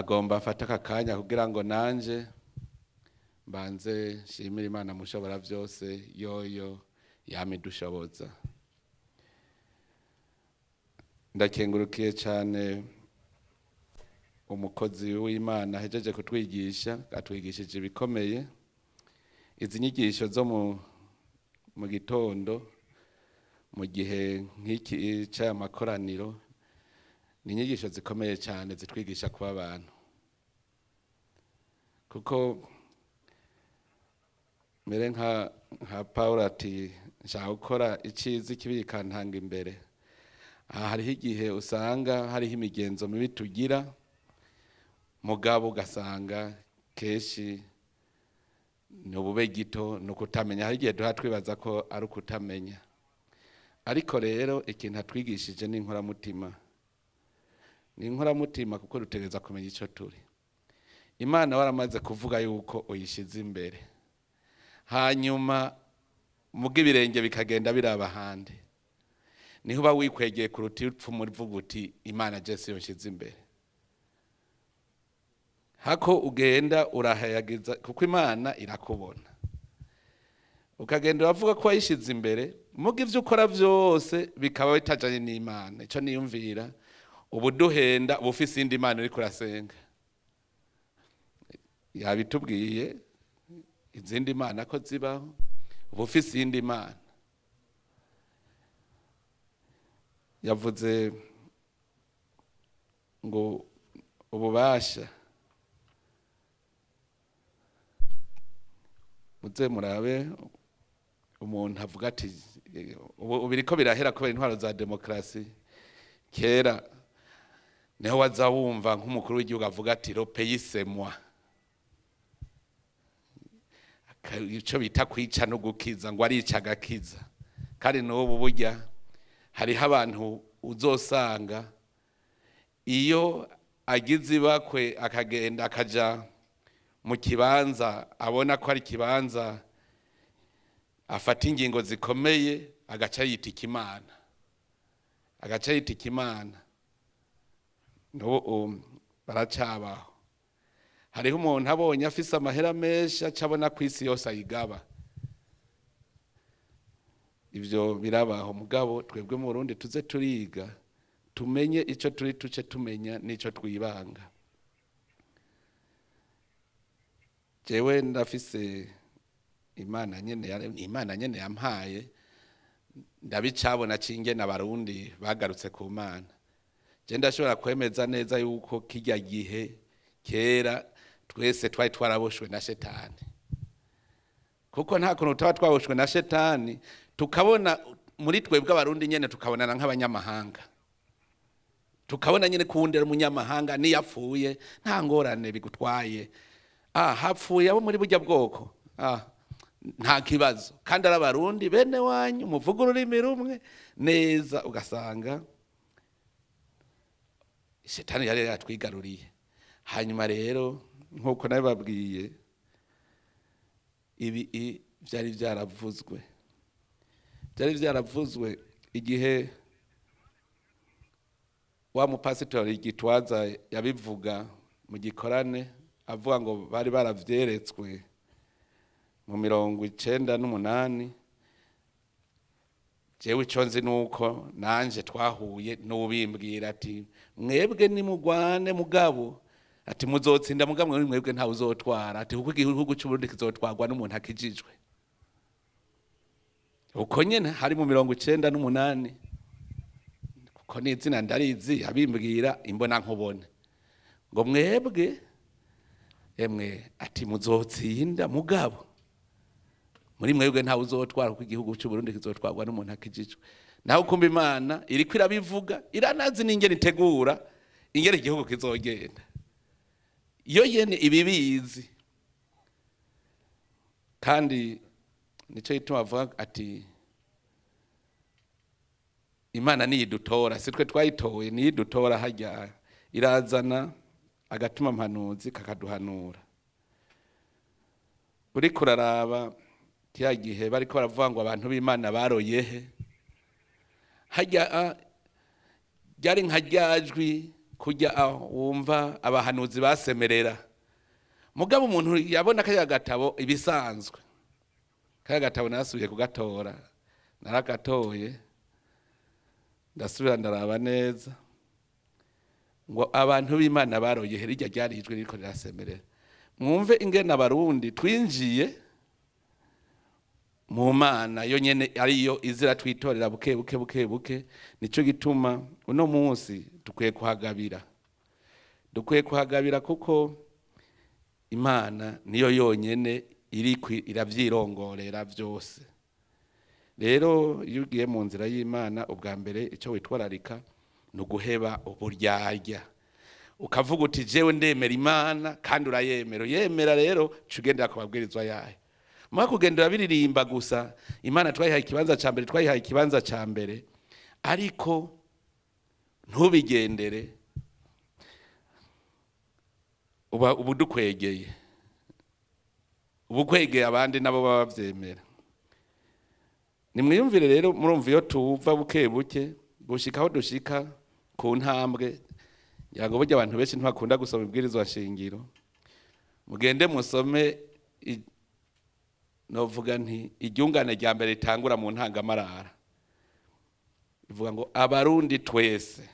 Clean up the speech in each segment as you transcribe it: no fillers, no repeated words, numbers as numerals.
nagomba afata aka kanya kugira ngo nanje mbanze nshimire Imana mushobora byose yoyo yamidushoboza. Ndakengurukiye cyane umukozi w'Imana hejeje kutwigisha, atwigishije ibikomeye. Izi nyigisho zo mu gitondo mu gihe nk'iki cy'amakoraniro ni inyigisho zikomeye cyane zitwigisha kuba abantu, kuko mere nka Paul ati nshaka gukora icizi kibikantanga imbere. Aha hariho igihe usanga hariho imigenzo mibi tugira, mugabo ugasanga keshi ni ubube gito no kutamenya. Hari igihe duha twibaza ko ari ukutamenya, ariko rero ikintu atwigishije ni inkoramutima. Ni inkoramutima kuko dutegereza kumenya icyo turi. Imana waramaze kuvuga yuko uyishize imbere, hanyuma muga ibirenge bikagenda biraba handi, niho uba wikwegeye ku ruti upfumuvuga uti Imana Jesse yoshize imbere. Hako ugenda urahayagiza kuko Imana irakubona, ukagenda uravuga ko wayishize imbere, muga ivyo ukora byose bikaba bitajanye n'Imana. Ico niyumvira ubu duhenda ubufise indi Imana uri kurasenga. Yabitubwiye izindi Imana ko zibaho, ubufise indi Imana. Yavuze ngo ububasha muze murabe umuntu avuga ati ubu biriko birahera kubera intwaro za demokrasi. Kera neho waza wumva nk'umukuru w'igihugu avuga ati le pays c'est moi. Ico bita kwica no gukiza, ngo arica agakiza. Kandi n'ubu burya hariho abantu uzosanga iyo agize ibakwe akagenda akaja mu kibanza abona ko ari kibanza afata ingingo zikomeye agaca yita ikimana, agaca yita ikimana. N'ubu baracabaho. Hariho umuntu abonye afise amahera menshi acabona ku isi yose ayigaba. Ivyo birabaho, mugabo twebwe mu Burundi tuze turiga tumenye ico turi, tuce tumenya nico twibanga. Jewe ndafise Imana nyene yampaye, ndabicabona cinge n'abarundi bagarutse ku Mana. Je ndashobora kwemeza neza yuko kijya gihe kera twese twari twaraboshwe na shetani, kuko nta kuntu tutaba twaboshwe na shetani tukabona muri twebwe abarundi nyene tukabonana nk'abanyamahanga, tukabona nyene kuwundera umunyamahanga niyapfuye nta ngorane bigutwaye. Hapfuye abo muri burya bwoko, nta kibazo, kandi ari abarundi bene wanyu muvuga ururimi rumwe neza. Ugasanga shetani yari yatwigaruriye. Hanyuma rero nkuko nabibabwiye, ibi byari byaravuzwe igihe wa mupasitori Gitwaza yabivuga mu gikorane, avuga ngo bari baravyeretswe mu 98. Jewe ico nzi nuko nanje twahuye n'ubimbwira ati mwebwe ni mugwane mugabo, ati muzotsinda mugabo mwebwe nta uzotwara, ati kuko igihugu cy'u Burundi kizotwarwa n'umuntu akijijwe. Uko nyene hari mu 98, kuko n'izina ndarizi abimbwira imbona nkubone ngo mwebwe emwe ati muzotsinda mugabo muri mwebwe nta uzotwara, kuko igihugu cy'u Burundi kizotwarwa n'umuntu akijijwe. Naho kumba Imana iri kwirabivuga, iranazi n'ingene itegura ingene igihugu kizogenda. Iyo yene ibibizi, kandi nico gituma avuga ati Imana niyidutora, si twe twayitoye, niyidutora hajya irazana agatuma mpanuzi kakaduhanura. Uri kuraraba kya gihe bariko baravuga ngo abantu b'Imana baroyehe, hajya ryari nka ryajwi kujya wumva abahanuzi basemerera mugabo umuntu yabona kaya gatabo ibisanzwe kaya gatabo nasubiye kugatora naragatoye ndasubira ndaraba neza ngo abantu b'Imana baroye hirya ryarijwe riko rirasemerera mwumve ingene abarundi twinjiye mu Mana yo nyene ariyo izira twitorera buke nico gituma uno munsi dukwiye kuhagabira kuko Imana niyo yonyene iravyirongorera byose. Rero iyo ugiye mu nzira y'Imana ubwa mbere icyo witwararika no guheba uburyarya ukavuga uti jewe ndemera Imana kandi urayemera rero cugendera ku mabwirizwa yayo mwa kugendera biririmba gusa Imana twayihaye ikibanza ca mbere ariko ntubigendere ubudukwegeye ubukwegeye abandi nabo baba bavyemera. Nimwiyumvire rero murumva iyo tuva buke gushikaho dushika ku ntambwe yago burya abantu benshi ntibakunda gusoma ibwirizwa shingiro mugende musome novuga nti iryungane rya mbere ritangura mu ntangamarara ivuga ngo abarundi twese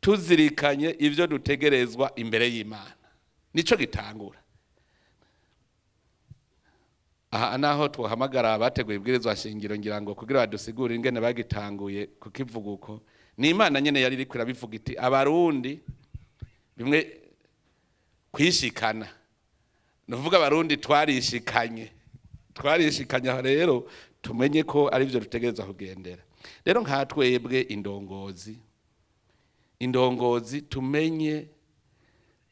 tuzirikanye ivyo dutegerezwa imbere y'Imana nico gitangura. Aha naho twahamagara abateguye ibwirizwa shingiro ngira ngo kugira badusigure ingene bagitanguye kukivuguko ni Imana nyene yari iri kurabivuga iti abarundi bimwe kwishikana nuvuga abarundi twarishikanye rero tumenye ko ari byo dutegereza kugendera. Rero nka twebwe indongozi tumenye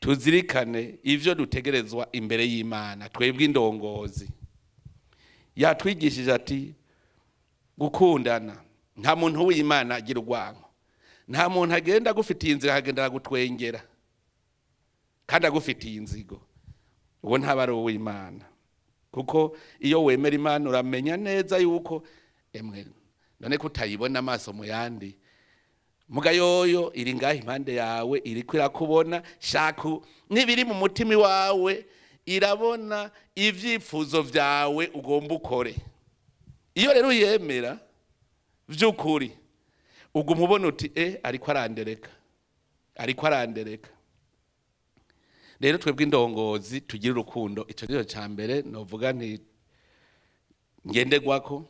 tuzirikane ivyo dutegerezwa imbere y'Imana. Twebwe indongozi yatwigishije ati gukundana nta muntu w'Imana agira urwango nta muntu agenda agufitiye inzira agenda gutwengera kandi agufitiye inzigo uwo ntaba ari uw'Imana kuko iyo wemera Imana uramenya neza yuko emwe none kutayibona amaso mu yandi muga yoyo iri ngaho impande yawe iri kwirakubona shaku nibiri mu mutima wawe irabona ivyifuzo vyawe ugomba ukore. Iyo rero yemera vy'ukuri uguma ubona uti ariko arandereka. Rero twebwe indongozi tugira urukundo ico cyo ca mbere novuga nti ngendegwako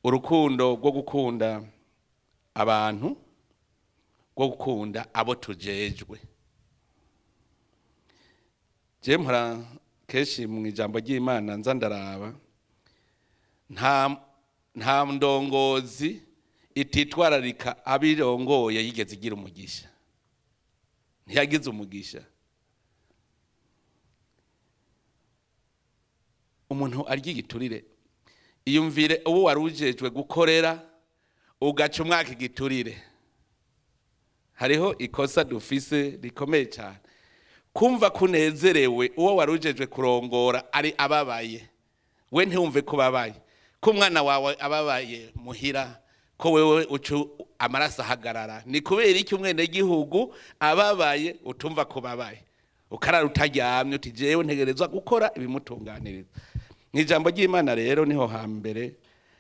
urukundo rwo gukunda abantu rwo gukunda abo tujejwe. Mpora kenshi mu ijambo ry'Imana nza ndaraba nta ndongozi ititwararika abirongoye yigeze igira umugisha ntiyagize umugisha. Umuntu arya igiturire iyumvire uwo warujejwe gukorera ugaca umwaka igiturire. Hariho ikosa dufise rikomeye cyane kumva kunezerewe uwo warujejwe kurongora ari ababaye we ntiwumve ko babaye ko umwana wawe ababaye muhira ko wewe ucu amaraso ahagarara ni kubera iki umwene gihugu ababaye utumva ko babaye ukarara utaryamye uti jewe ntegerezwa gukora ibimutunganiriza. N'ijambo ry'Imana rero niho hambere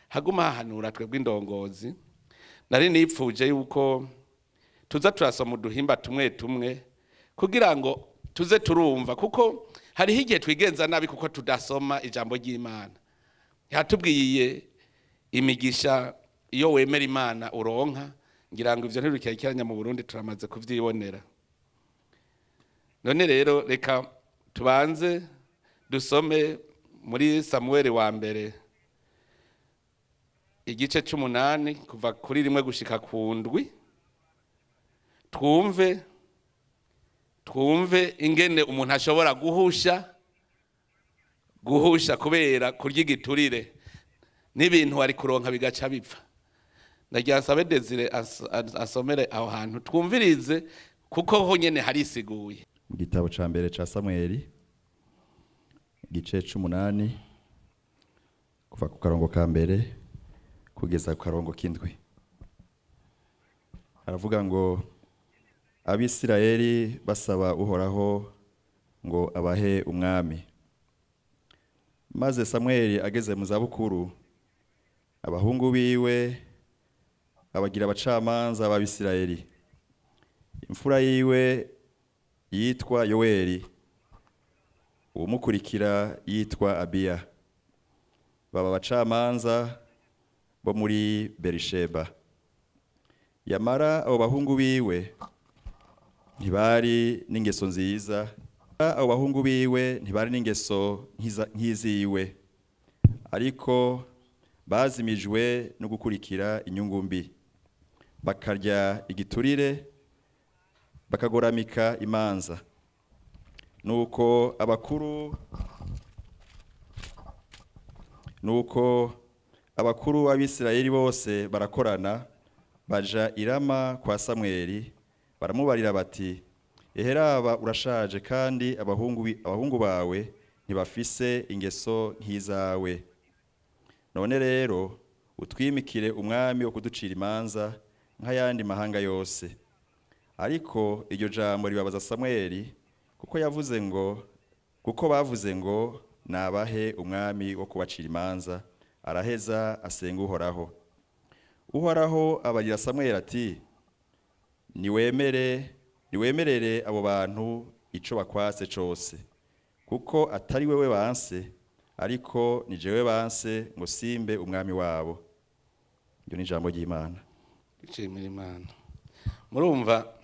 haguma hahanura twebwe indongozi. Nari nipfuje yuko tuza turasoma uduhimba tumwe kugira ngo tuze turumva kuko hari igihe twigenza nabi kuko tudasoma ijambo ry'Imana. Yatubwiye imigisha iyo wemera Imana uronka ngira ngo ivyo ntirukiranya mu Burundi turamaze kuvyibonera. None rero reka tubanze dusome muri Samuel wa mbere igice 8 kuva kuri 1 gushika ku 7 twumve ingene umuntu ashobora guhusha kubera kurya igiturire n'ibintu ari kuronka bigaca bipfa. Ndagira nsabe Desire asomere aho hantu twumvirize kuko ho nyene hari isiguye. Mu gitabo ca mbere ca Samuel igice 8 kuva ku karongo ka mbere kugeza ku karongo k'indwi haravuga ngo abisirayeli basaba uhoraho ngo abahe umwami. Maze Samweli ageze mu zabukuru, abahungu biwe babagira abacamanza b'Abisirayeli. Imfura yiwe yitwa Yoweli, umukurikira yitwa Abiya, baba abacamanza bo muri Berisheba. Yamara abo bahungu biwe ntibari n'ingeso nziza, abo bahungu biwe ntibari n'ingeso nk'iziwe, ariko bazimijwe no gukurikira inyungu mbi, bakarya igiturire, bakagoramika imanza. Nuko abakuru b'Abisirayeli bose barakorana, baja i Rama kwa Samweli, baramubarira bati, eheraba urashaje kandi abahungu bawe ntibafise ingeso nk'izawe. None rero utwimikire umwami wo kuducira imanza nk'ayandi mahanga yose. Ariko iryo jambo ribabaza Samweli, kuko bavuze ngo nabahe umwami wo kubacira imanza. Araheza asenga Uhoraho. Uhoraho abarira Samweli ati, niwemerere abo bantu ico bakwase cose, kuko atari wewe banse, ariko ni jewe banse ngo simbe umwami wabo. Iryo ni ijambo ry'Imana. Nshimira Imana. Murumva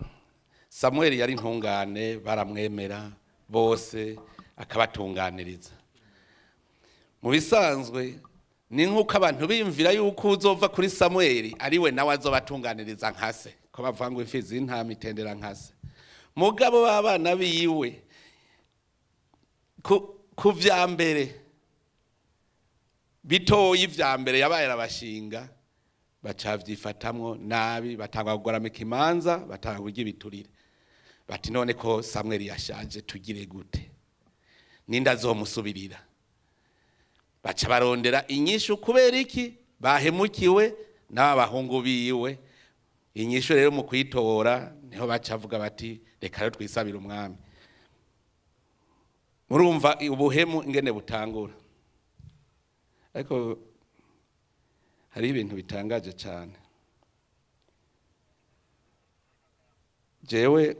Samweli yari intungane, baramwemera bose akabatunganiriza. Mu bisanzwe ni nk'uko abantu bimvira yuko uzova kuri Samweli ari we nawe azobatunganiriza nkase, ko bavuga ngo imfizi y'intama itendera nkase. Mugabo w'abana biwe ku vya mbere bitoyi vya mbere yabaye arabashinga, bacavyifatamwo nabi, batanga kugoramika imanza, batanga kurya ibiturire. Bati none ko Samweli yashaje tugire gute? Ninde azomusubirira? Baca barondera inyishu. Kubera iki? Bahemukiwe n'abahungu biwe. Inyishu rero mu kwitora niho bacavuga bati reka rero twisabira umwami. Murumva ubuhemu ingene butangura. Ariko hari ibintu bitangaje cyane. Jewe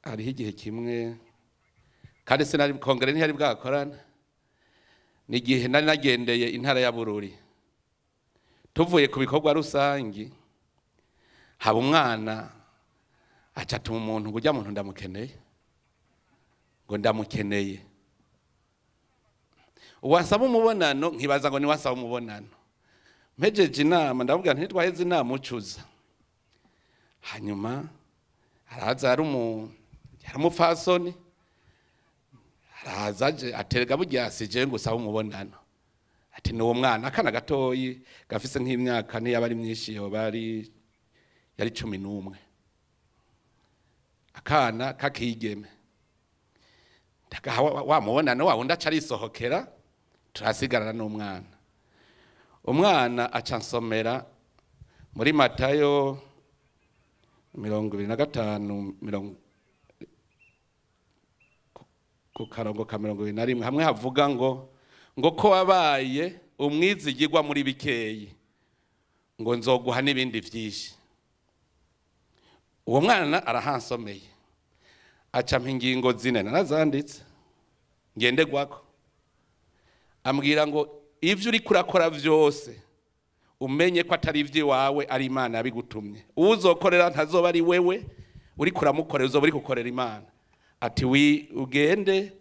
hariho igihe kimwe, kandi sinari kongere ntihari bwakorana, ni igihe nari nagendeye intara ya Burundi. Tuvuye ku bikorwa rusangi, haba umwana acatuma umuntu ngo ujya muntu ndamukeneye, ngo ndamukeneye. Uwasaba umubonano nkibaza ngo ni wasaba umubonano. Mpejeje inama ndavuga nti twaheze inama ucuza. Hanyuma araza ari umupfasoni, araza aterega burya sije ngo usaba umubonano. Ati ni uwo mwana akana gatoyi gafise nk'imyaka ntiyaba ari myinshi, yari 11. Akana kakigeme. Ndagaha wa mubonano wa wundi aca arisohokera, turasigarana n'umwana. Umwana acansomera muri Matayo 25 ku karongo ka 21 hamwe havuga ngo ko wabaye umwizigirwa muri bikeyi, ngo nzoguha n'ibindi vyinshi. Uwo mwana arahansomeye, acampa ingingo 4 narazanditse ngendegwako. Ambwira ngo ivyo uri kurakora vyose umenye ko atari ivy'iwawe, ari Imana yabigutumye. Uzokorera ntazoba ari wewe uri kuramukorera, uzoba uri gukorera Imana. Ati ugende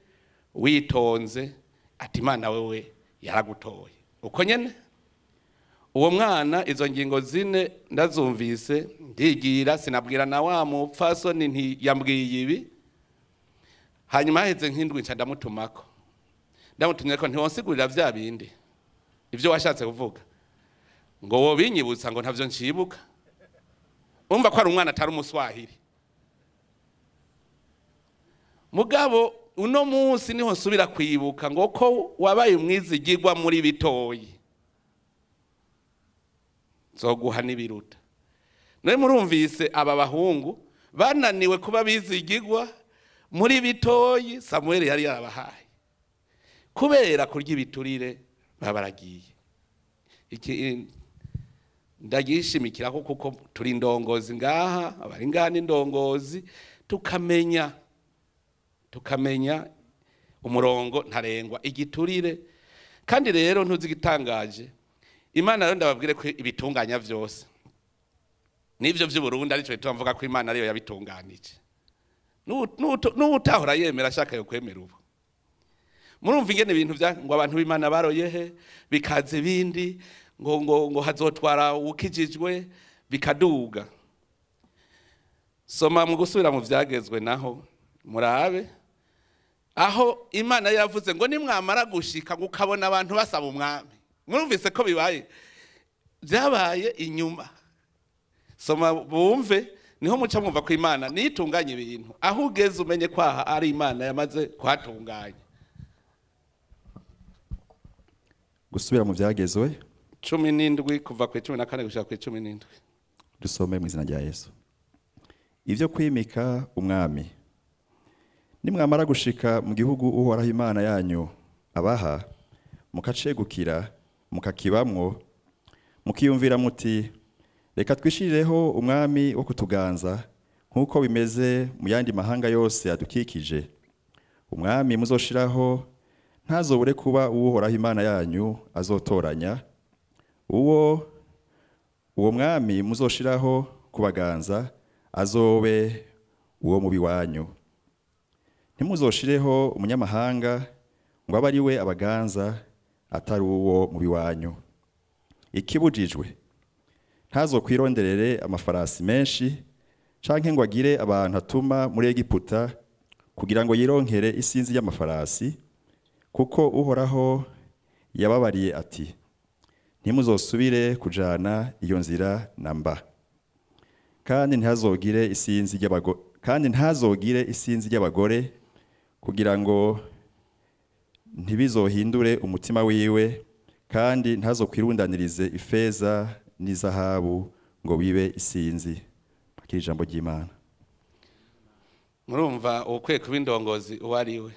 witonze, ati Imana wewe yaragutoye. Uko nyene uwo mwana izo ngingo 4 ndazumvise, ndigira sinabwira na wa mupfasoni nti yambwiye ibi. Hanyuma heze nk'indwi nca ndamutumako, ndamutumye ko ntiwonsigurira vya bindi ivyo washatse kuvuga, ngo wo binyibutsa ngo ntavyo ncibuka. Umva ko ari umwana atari umuswahili. Mugabo uno munsi niho nsubira kwibuka ngo ko wabaye umwizigirwa muri bitoyi, nzoguha n'ibiruta. None murumvise aba bahungu bananiwe kuba bizigirwa muri bitoyi Samuel yari yarabahaye kubera kurya ibiturire babaragiye. Iki ndagishimikira kuko turi ndongozi ngaha, abari ngana indongozi, tukamenya umurongo ntarengwa igiturire. Kandi rero ntuzigitangaje, Imana rero ndababwire ko ibitunganya vyose nivyo vy'Uburundi arico tuvuga ko Imana ariyo yabitunganije. N'utahora yemera ashaka yo kwemera ubu. Murumva ingene ibintu ngo abantu b'Imana baroyehe bikaze bindi ngo hazotwara ukijijwe bikaduga. Soma mu gusubira mu vyagezwe naho murabe aho Imana yavuze ngo nimwamara gushika gukabona abantu basaba umwami. Murumvise ko bibaye byabaye inyuma. Soma bumve niho muca mwumva ko Imana nitunganya ibintu aho ugeze umenye kwaha ari Imana yamaze kuhatunganya. Gusubira mu vyagezwe 17 kuva ku 14 gushika ku 17. Dusome mu izina rya Yesu. Ivyo kwimika umwami. Nimwamara gushika mu gihugu Uhoraho Imana yanyu abaha, mukacegukira mukakibamwo, mukiyumvira muti reka twishirireho umwami wo kutuganza nkuko bimeze mu yandi mahanga yose adukikije. Umwami muzoshiraho ntazobure kuba Uhoraho Imana yanyu azotoranya. Uwo mwami muzoshiraho kubaganza azobe uwo mubi wanyu. Ntimuzoshireho umunyamahanga ngo abe ari we abaganza atari uwo mubi wanyu. Ikibujijwe ntazokwironderere amafarasi menshi canke ngo agire abantu atuma muri Egiputa kugira ngo yironkere isinzi y'amafarasi, kuko Uhoraho yababariye ati ntimuzosubire kujana iyo nzira namba. Kandi ntazogire isinzi ry'abagore kugira ngo ntibizohindure umutima wiwe, kandi ntazokwirundanirize ifeza n'izahabu ngo bibe isinzi. Akiri ijambo ry'Imana. Murumva ukwiye kuba indongozi uwo ari we.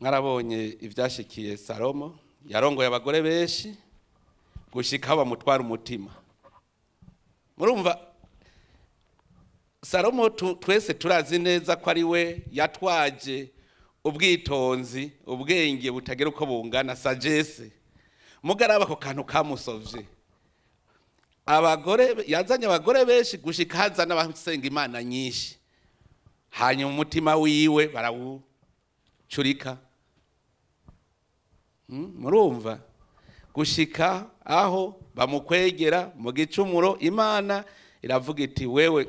Mwarabonye ivyashikiye Salomo, yarongoye abagore benshi gushika aho bamutwara umutima. Murumva Salomo twese turazi neza ko ari we yatwaje ubwitonzi, ubwenge butagera uko bungana, sagesse. Mugaraba ko kantu kamusovye. Yazanye abagore benshi gushika hazana abasenga Imana nyinshi. Hanyuma umutima wiwe barawucurika. Murumva gushika aho bamukwegera mu gicumuro, Imana iravuga iti wewe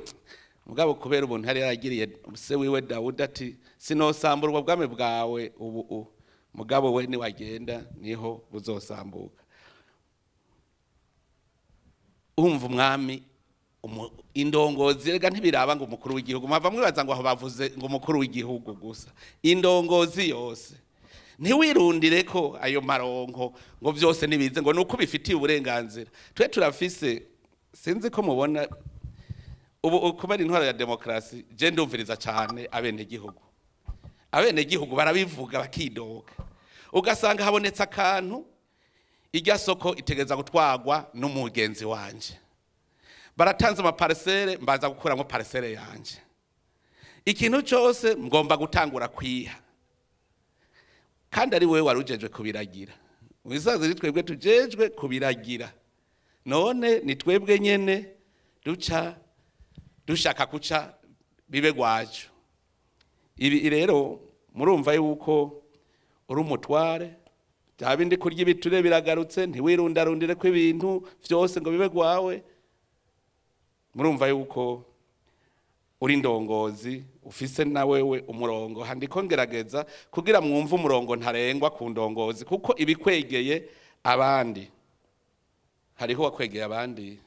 mugabo kubera ubuntu hari yaragiriye se wiwe Dawudi ati sinosamburwa bwame bwawe ubu mugabo we ni wagenda niho buzosambuka. Umva umwami indongozi rega ntibiraba ngo umukuru w'igihugu, mwava mwibaza ngo aho bavuze ngo umukuru w'igihugu gusa. Indongozi yose ntiwirundire ko ayo maronko ngo byose nibize ngo nuko bifitiye uburenganzira. Twe turafise, sinzi ko mubona ubu kubera intwaro ya demokrasi, je ndumviriza cyane abene gihugu barabivuga bakidoga, ugasanga habonetse akantu irya soko itegeza gutwagwa n'umugenzi wanje, baratanze amaparcelle mbaza gukuramo parcelle yanje, ikintu cyose ngomba gutangura kwiha, kandi ari wewe warujejwe kubiragira. Wisaze twebwe tujejwe kubiragira, none ni twebwe nyene dushaka kuca bibe gwacu. Ibi rero murumva yuko uri umutware, byabindi kurya ibiture biragarutse, ntiwirundarundire ko ibintu byose ngo bibe gwawe. Murumva yuko uri ndongozi ufise na wewe umurongo. Handiko ngerageza kugira mwumva umurongo ntarengwa ku ndongozi, kuko ibikwegeye abandi hariho wakwegeye abandi.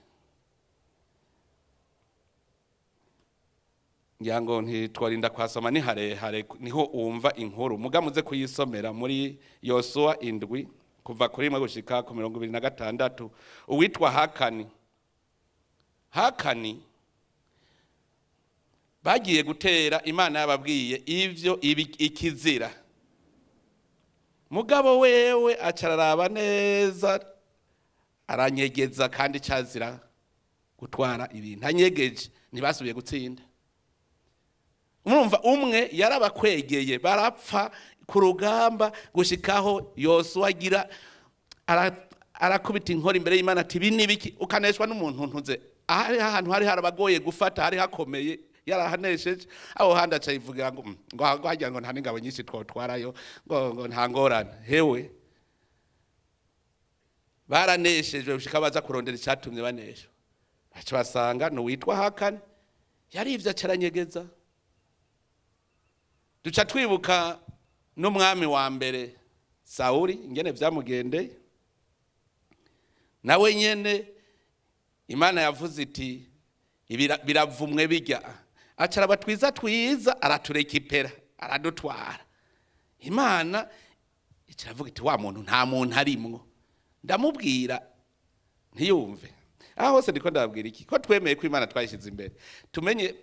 Ngirango ntitwarinda kwasoma ni harehare niho umva inkuru, mugamuze kuyisomera muri Yosuwa 7 kuva kuri 1 gushika ku 26. Uwitwa Hakani bagiye gutera, Imana yababwiye ivyo ikizira. Mugabo wewe acararaba neza, aranyegeza kandi cazira gutwara ibintu, anyegeje ntibasubiye gutsinda. Murumva umwe yarabakwegeye barapfa ku rugamba gushikaho Yosuwa agira arakubita inkora imbere y'Imana ati ibi nibiki, ukaneshwa n'umuntu ntuze ahari ahantu hari harabagoye gufata, hari hakomeye yarahanesheje. Aho handi aca yivugira ngo hagira ngo nta n'ingabo nyinshi twotwarayo, ngo nta ngorane. Hewe baraneshejwe gushika baza kurondera icyatumye banesha, baca basanga n'uwitwa Hakani yari ivyo acaranyegeza. Duca twibuka n'umwami wa mbere Sawuli ingene vyamugendeye, nawe nyene Imana yavuze iti biravumwe bijya, acara batwiza twiza aratureka ipera aradutwara. Imana icaravuga iti wa muntu nta muntu arimwo, ndamubwira ntiyumve. Aho hose ndiko ndababwira iki, ko twemeye ko Imana twayishize imbere, tumenye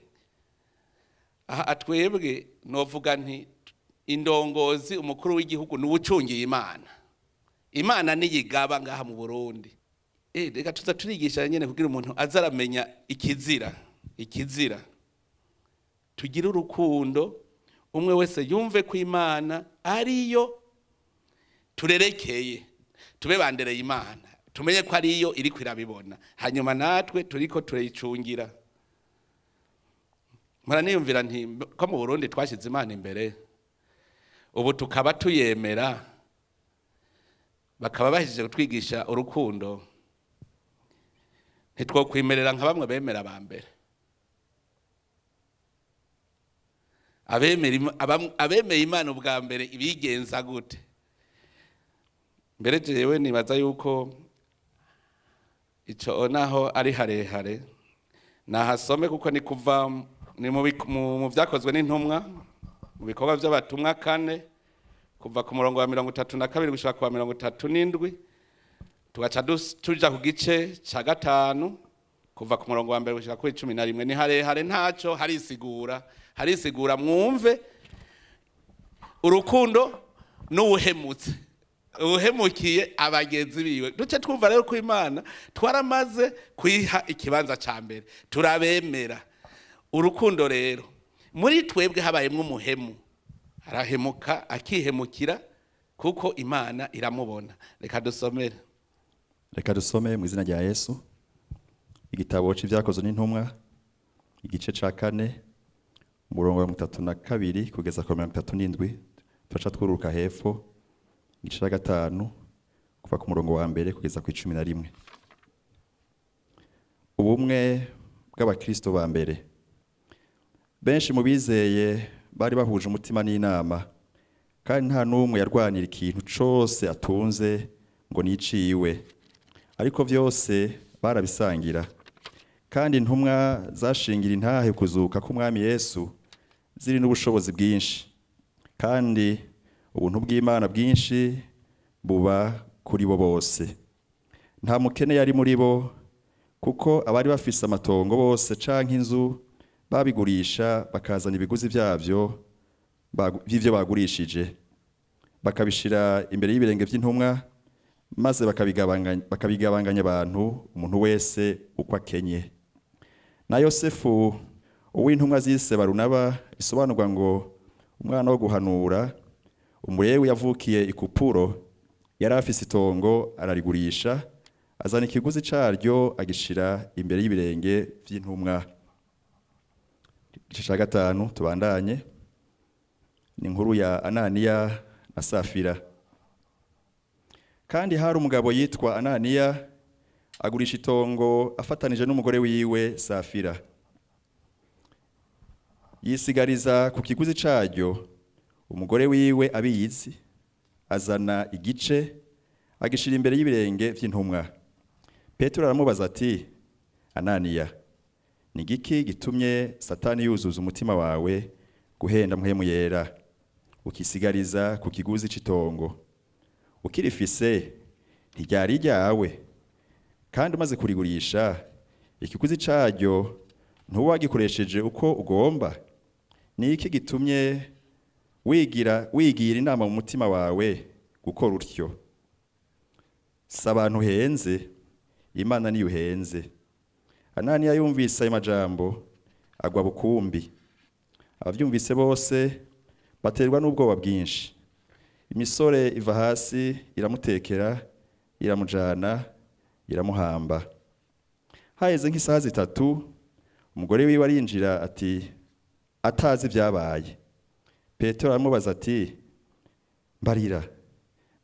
aha atwebwe novuga nti indongozi, umukuru w'igihugu n'ubucungiye Imana. Imana niyigaba ngaha mu Burundi. Reka tuza turigisha nyene kugira umuntu azaramenya ikizira. Tugira urukundo, umwe wese yumve ko Imana ariyo turerekeye, tube bandereye Imana, tumenye ko ariyo iri kwirabibona, hanyuma natwe turiko turayicungira. Muraniyumvira nti ko mu Burundi twashize Imana imbere, ubu tukaba tuyemera, bakaba bahije kutwigisha urukundo, ntitwokwimerera nka bamwe bemera ba mbere. Abemeye Imana ubwa mbere ibigenza gute? Mbere jewe nibaza yuko ico naho ari harehare nahasome, kuko ni kuva ni mu vyakozwe n'intumwa, mu bikorwa by'abatumwa 4 kuva ku murongo wa 32 gushika ku 37, tugaca tuja ku gice ca 5 kuva ku murongo wa 1 gushika ku 11. Ni harehare ntaco harisigura mwumve urukundo n'ubuhemutse, uhemukiye abagenzi biwe. Duce twumva rero ko Imana twaramaze kwiha ikibanza ca mbere, turabemera. Urukundo rero muri twebwe habayemwe umuhemu, arahemuka akihemukira kuko Imana iramubona. Reka dusome mu izina rya Yesu igitabo c'ivyakozwe n'intumwa igice ca 4 umurongo wa 32 kugeza ku 37, tuca twururuka hepfo igice ca 5 kuva ku murongo wa 1 kugeza ku 11. Ubumwe bw'abakristo ba mbere. Benshi mu bizeye bari bahuje umutima n'inama, kandi nta n'umwe yarwanira ikintu cose atunze ngo niciwe, ariko vyose barabisangira. Kandi intumwa zashingira intahe kuzuka k'umwami Yesu ziri n'ubushobozi bwinshi, kandi ubuntu bw'Imana bwinshi buba kuri bo bose. Nta mukene yari muri bo, kuko abari bafise amatongo bose canke inzu babigurisha bakazana ibiguzi vy'ivyo bagurishije, bakabishira imbere y'ibirenge vy'intumwa, maze bakabigabanganya abantu, umuntu wese uko akenye. Na Yosefu uw'intumwa zise Barunaba, isobanurwa ngo umwana wo guhanura, umulewi yavukiye i Kupuro, yari afise itongo ararigurisha, azana ikiguzi caryo agishira imbere y'ibirenge vy'intumwa. Igice ca 5 tubandanye, ni inkuru ya Ananiya na Safira. Kandi hari umugabo yitwa Ananiya agurisha itongo afatanije n'umugore wiwe Safira, yisigariza ku kiguzi caryo. Umugore wiwe abizi, azana igice agishira imbere y'ibirenge vy'intumwa. Petero aramubaza ati, Ananiya, ni giki gitumye Satani yuzuza umutima wawe guhenda mpwemu yera, ukisigariza ku kiguzi c'itongo? Ukirifise ntiryari ryawe, kandi umaze kurigurisha ikiguzi caryo ntuwagikoresheje uko ugomba? Ni iki gitumye wigira inama mu mutima wawe gukora utyo? Si abantu uhenze, Imana niyo uhenze. Ananiya yumvise ayo majambo agwa bukumbi. Abavyumvise bose baterwa n'ubwoba bwinshi. Imisore iva hasi iramutekera, iramujana, iramuhamba. Haheze nk'isaha zitatu, umugore wiwe arinjira ati atazi ibyabaye. Petero aramubaza ati mbarira,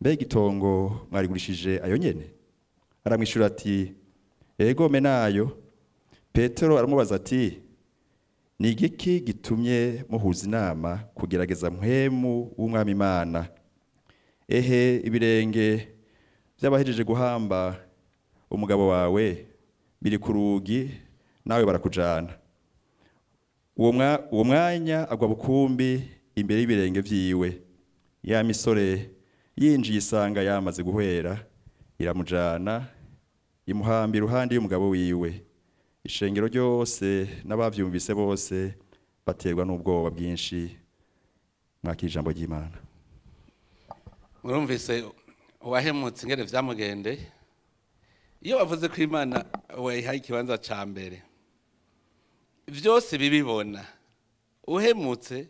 mbega itongo mwarigurishije ayo nyene? Aramwishura ati ego menayo. Petero aramubaza ati ni igiki gitumye muhuza inama kugerageza mpwemu w'umwami Imana? Ehe, ibirenge by'abahejeje guhamba umugabo wawe biri ku rugi, nawe barakujana. Uwo mwanya agwa bukumbi imbere y'ibirenge vyiwe. Ya misore yinjiye isanga yamaze guhwera, iramujana imuhamba iruhande y'umugabo wiwe. Ishengero ryose n'abavyumvise bose baterwa n'ubwoba bwinshi. Mwakira ijambo ry'Imana. Murumvise uwahemutse ingene vyamugendeye? Iyo bavuze ko Imana wayihaye ikibanza ca mbere, vyose bibibona. Uhemutse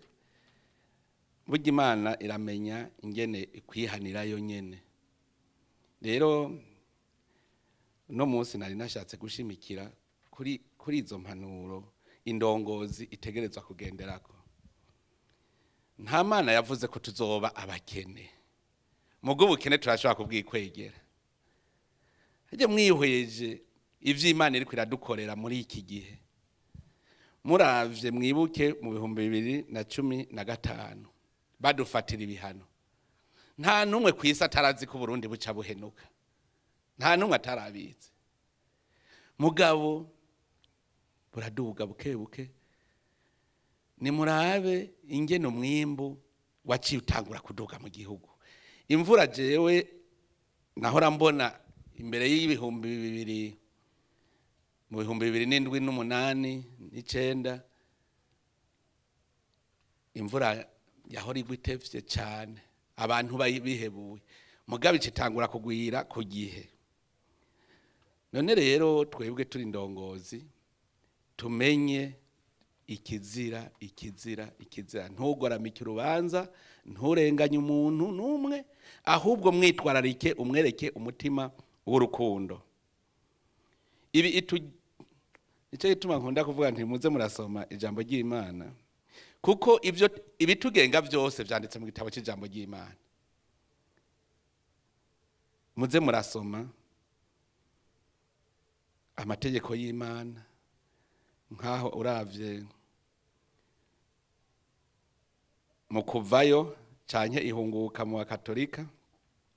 burya Imana iramenya ingene ikwihanira yo nyene. Rero no munsi nari nashatse gushimikira kuri izo mpanuro indongozi itegerezwa kugenderako. Nta Mana yavuze ko tuzoba abakene. Mugo ubukene turashobora kubwikwegera. Haje mwihweje ivyo Imana iri kwiradukorera muri iki gihe. Muravye mwibuke mu 2015 badufatira ibihano. Nta numwe kwisa atarazi ko Burundi buca buhenuka. Nta numwe atarabizi. Mugabo buraduga bukebuke. Ni murabe ingene umwimbu waciye utangura kuduga mu gihugu. Imvura jewe nahora mbona imbere y'ibihumbi 2000 mu 2007 9 imvura yahora igwa itevye cyane, abantu bihebuye. Mugabe citangura kugwira ku gihe. None rero twebwe turi ndongozi tumenye ikizira ntugoramike urubanza, nturenganye umuntu numwe, ahubwo mwitwararike umwereke umutima w'urukundo. Ibi icyo gituma nkunda kuvuga nti muze murasoma ijambo ry'Imana, kuko ivyo ibitugenga byose vyanditse mu gitabo cy'ijambo ry'Imana. Muze murasoma amategeko y'Imana, nkaho uravye mu kuvayo canke ihunguka mu Katolika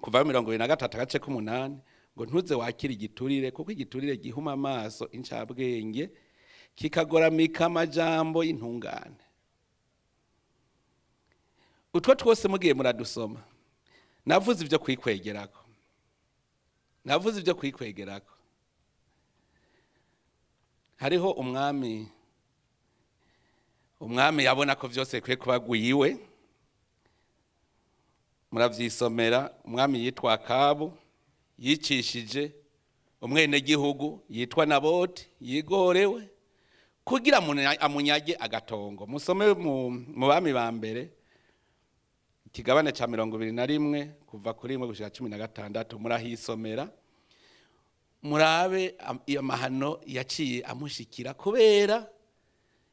kuvayo 23 agace k'8 ngo ntuze wakira igiturire, kuko igiturire gihuma amaso incabwenge kikagoramika amajambo y'intungane. Utwo twose mugiye muradusoma. Navuze ivyo kwikwegerako. Hariho umwami yabona ko vyose kwe kubagwiwe. Muravyisomera. Umwami yitwa Kabu yicishije umwene gihugu yitwa Naboti yigorewe kugira amunyage agatongo. Musome mu bami ba mbere ikigabane ca 21 kuva kuri 1 gushika 16 murahisomera. Murabe amahano yaciye amushikira kubera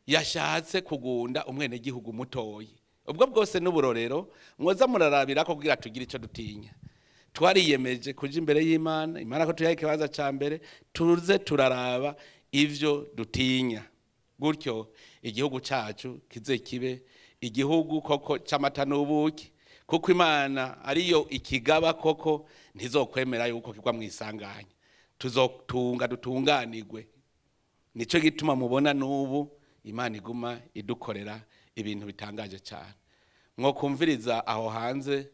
yashatse kugunda umwene gihugu mutoyi. Ubwo bwose n'uburorero mwoza murarabira ko kugira tugira ico dutinya. Twariyemeje kuja imbere y'Imana, Imana ko tuyaye kibaza ca mbere, turuze turaraba ivyo dutinya. Gutyo igihugu cacu kize kibe igihugu koko c'amata n'ubuki, kuko Imana ariyo ikigaba koko ntizokwemera yuko kigwa mwisanganya. Tuzotunga dutunganirwe. Nico gituma mubona n'ubu Imana iguma idukorera ibintu bitangaje cyane. Mwokumviriza aho hanze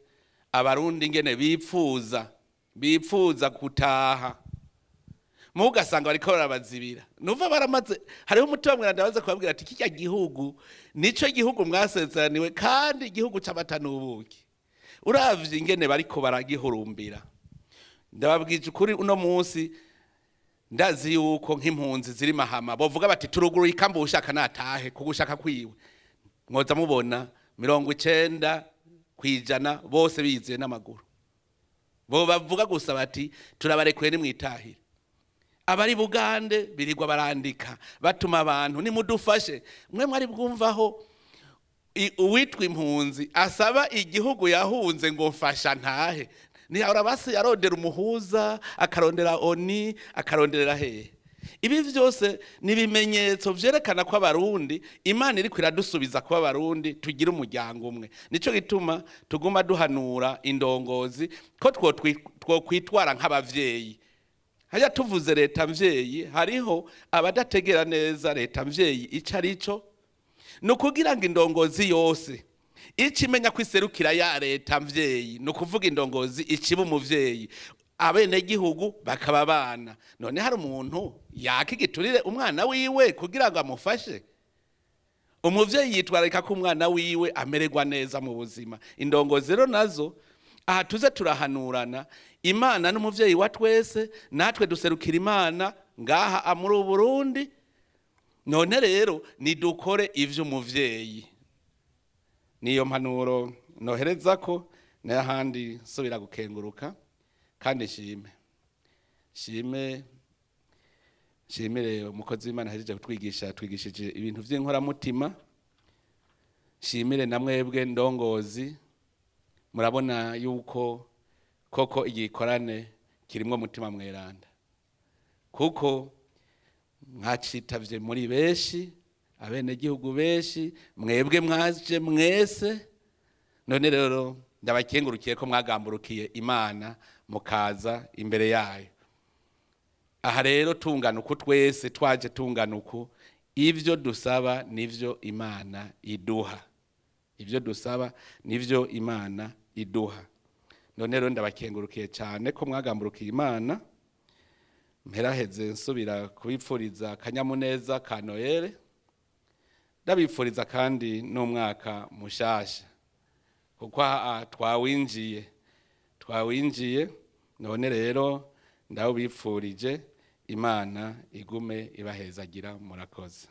abarundi ngene bipfuza gutaha. mugasanga bariko barabazibira nuva baramaze hariho umutima mweranda baze kubabwira ati kijya gihugu nico gihugu mwasezeraniwe kandi igihugu c'amata n'ubuki uravye ingene bariko baragihurumbira ndababwije ukuri uno munsi ndazi yuko nk'impunzi ziri mahama bovuga bati turuguruye ikambu ushaka natahe kugushaka kwiwe mwoza mubona 90% bose biziye n'amaguru bo bavuga gusa bati turabarekuye nimwitahire abari Bugande birigwa barandika batuma abantu nimudufashe mwe mwari bwumvaho uwitwa impunzi asaba igihugu yahunze ngo mfasha ntahe ni arabasi yarondera umuhuza akarondera oni akaronderera hehe ibi vyose ni bimenyetso vyerekana ko abarundi Imana iri kwiradusubiza ko abarundi tugira umuryango umwe nico gituma tuguma duhanura indongozi ko two kwitwara nk'abavyeyi haya tuvuze leta mvyeyi hariho abadategera neza leta mvyeyi icarico no kugira ngo indongozi yose ikimenya kwiserukira ya leta mvyeyi no kuvuga indongozi ikiba umuvyeyi abene gihugu bakaba bana none hari umuntu yakigiturire umwana wiwe kugira ngo amufashe umuvyeyi yitwararika ko umwana wiwe amererwa neza mu buzima indongozi rero nazo aha tuze turahanurana Imana n'umuvyeyi wa twese natwe duserukira Imana ngaha muri Burundi none rero nidukore ivyo umuvyeyi niyo mpanuro nohereza ko n'ahandi subira gukenguruka kandi shimire umukozi w'Imana hejeje twigishije ibintu vy'inkora mutima shimire namwebwe ndongozi murabona yuko koko igikorane kirimwo mutima mweranda kuko mwacitavye muri beshi abene gihugu beshi mwebwe mwaje mwese none rero ndabakengurukiye ko mwagamburukiye Imana mukaza imbere yayo aha rero tungana uko twese twaje tungana uko ivyo dusaba nivyo Imana iduha ivyo dusaba nivyo Imana iduha none rero ndabakengurukiye cyane ko mwagamburukiye Imana mperaheze nsubira kubipfuriza kanyamuneza ka Noel ndabipfuriza kandi n'umwaka mushasha kuko twawinjiye none rero ndabipfurije Imana igume ibahezagira murakoze.